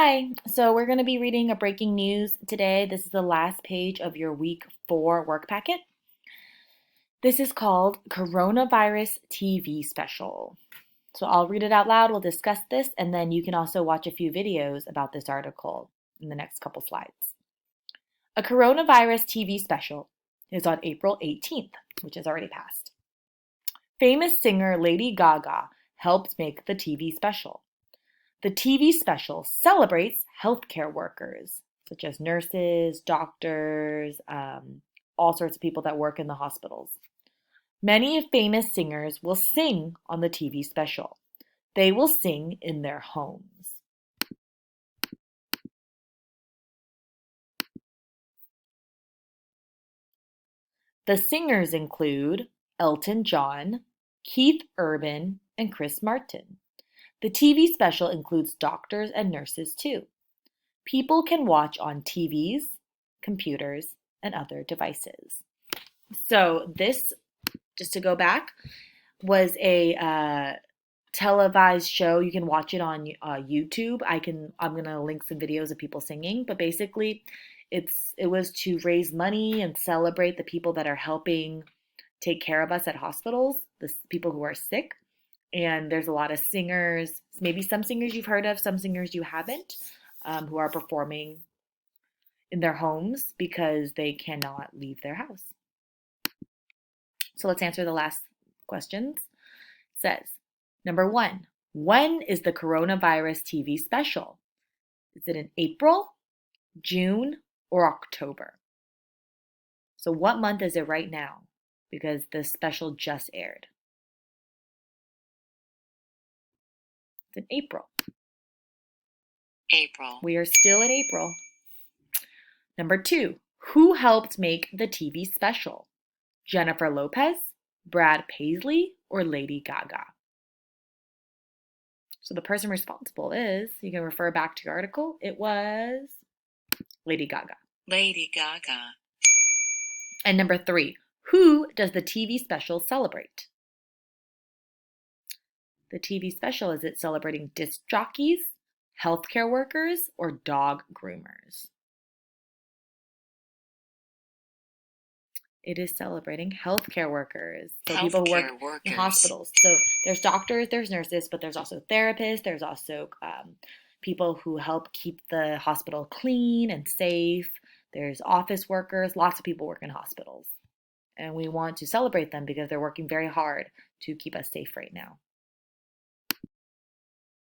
Hi, so we're going to be reading a breaking news today. This is the last page of your week 4 work packet. This is called Coronavirus TV Special. So I'll read it out loud, we'll discuss this, and then you can also watch a few videos about this article in the next couple slides. A coronavirus TV special is on April 18th, which has already passed. Famous singer Lady Gaga helped make the TV special. The TV special celebrates healthcare workers, such as nurses, doctors, all sorts of people that work in the hospitals. Many famous singers will sing on the TV special. They will sing in their homes. The singers include Elton John, Keith Urban, and Chris Martin. The TV special includes doctors and nurses too. People can watch on TVs, computers, and other devices. So this, just to go back, was a televised show. You can watch it on YouTube. I'm gonna link some videos of people singing, but basically, it was to raise money and celebrate the people that are helping take care of us at hospitals, the people who are sick. And there's a lot of singers, maybe some singers you've heard of, some singers you haven't, who are performing in their homes because they cannot leave their house. So let's answer the last questions. It says, number 1, when is the coronavirus TV special? Is it in April, June, or October? So what month is it right now? Because the special just aired. It's in April. April. We are still in April. Number 2, who helped make the TV special? Jennifer Lopez, Brad Paisley, or Lady Gaga? So the person responsible is, you can refer back to your article, it was Lady Gaga. Lady Gaga. And number 3, who does the TV special celebrate? The TV special, is it celebrating disc jockeys, healthcare workers, or dog groomers? It is celebrating healthcare workers. So people who work in hospitals. So there's doctors, there's nurses, but there's also therapists. There's also people who help keep the hospital clean and safe. There's office workers. Lots of people work in hospitals. And we want to celebrate them because they're working very hard to keep us safe right now.